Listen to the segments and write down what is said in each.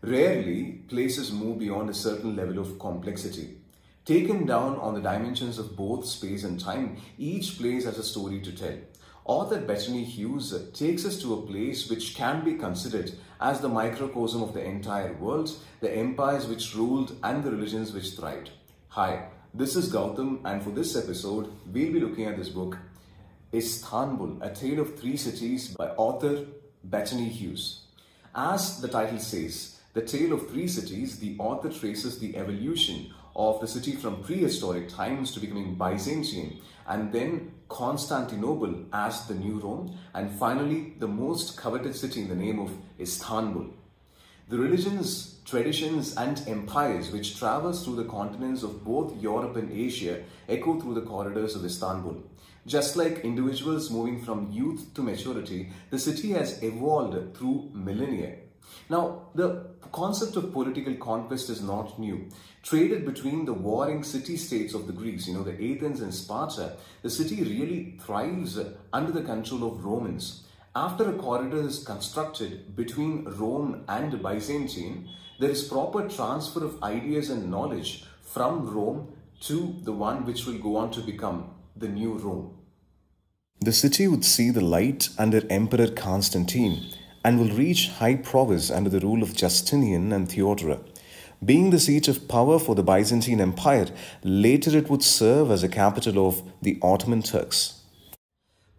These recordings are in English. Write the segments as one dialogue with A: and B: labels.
A: Rarely, places move beyond a certain level of complexity. Taken down on the dimensions of both space and time, each place has a story to tell. Author Bettany Hughes takes us to a place which can be considered as the microcosm of the entire world, the empires which ruled and the religions which thrived. Hi, this is Gautam, and for this episode, we'll be looking at this book, Istanbul, A Tale of Three Cities by author Bettany Hughes. As the title says, The Tale of Three Cities, the author traces the evolution of the city from prehistoric times to becoming Byzantine, and then Constantinople as the new Rome, and finally the most coveted city in the name of Istanbul. The religions, traditions and empires which traverse through the continents of both Europe and Asia echo through the corridors of Istanbul. Just like individuals moving from youth to maturity, the city has evolved through millennia. Now, the concept of political conquest is not new. Traded between the warring city-states of the Greeks, the Athens and Sparta, the city really thrives under the control of Romans. After a corridor is constructed between Rome and Byzantine, there is proper transfer of ideas and knowledge from Rome to the one which will go on to become the new Rome. The city would see the light under Emperor Constantine and will reach high prowess under the rule of Justinian and Theodora. Being the seat of power for the Byzantine Empire, later it would serve as a capital of the Ottoman Turks.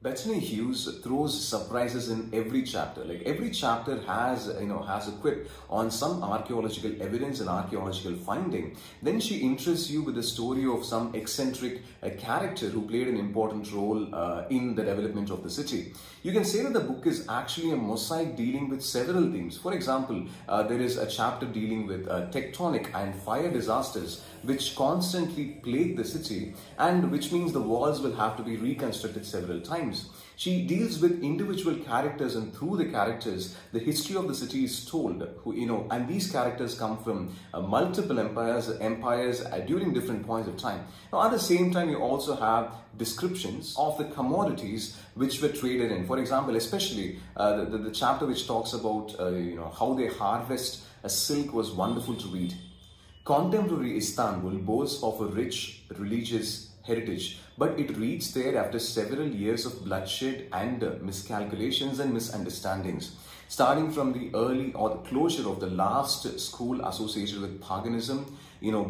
A: Bettany Hughes throws surprises in every chapter. Like every chapter has a quip on some archaeological evidence and archaeological finding. Then she interests you with the story of some eccentric character who played an important role in the development of the city. You can say that the book is actually a mosaic dealing with several themes. For example, there is a chapter dealing with tectonic and fire disasters which constantly plague the city, and which means the walls will have to be reconstructed several times. She deals with individual characters, and through the characters, the history of the city is told. And these characters come from multiple empires during different points of time. Now, at the same time, you also have descriptions of the commodities which were traded in. For example, especially the chapter which talks about how they harvest a silk was wonderful to read. Contemporary Istanbul boasts of a rich religious heritage, but it reached there after several years of bloodshed and miscalculations and misunderstandings. Starting from the early or the closure of the last school associated with paganism,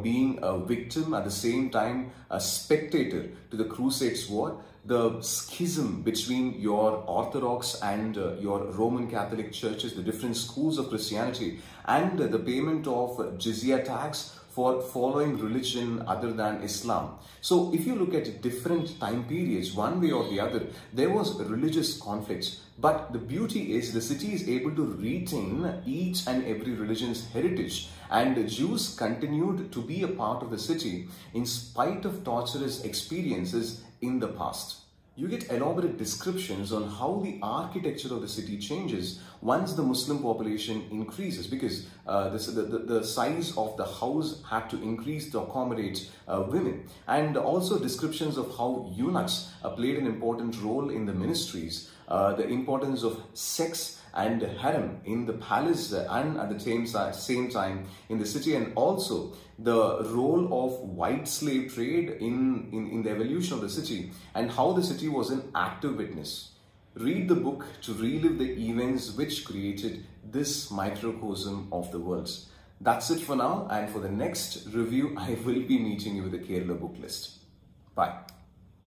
A: being a victim at the same time a spectator to the Crusades War, the schism between your Orthodox and your Roman Catholic churches, the different schools of Christianity, and the payment of jizya tax for following religion other than Islam. So if you look at different time periods, one way or the other, there was religious conflicts. But the beauty is the city is able to retain each and every religion's heritage, and the Jews continued to be a part of the city in spite of torturous experiences in the past. You get elaborate descriptions on how the architecture of the city changes once the Muslim population increases, because the size of the house had to increase to accommodate women, and also descriptions of how eunuchs played an important role in the ministries, the importance of sex and harem in the palace and at the same time in the city, and also the role of white slave trade in the evolution of the city, and how the city was an active witness. Read the book to relive the events which created this microcosm of the world. That's it for now, and for the next review, I will be meeting you with the Kerala book list. Bye.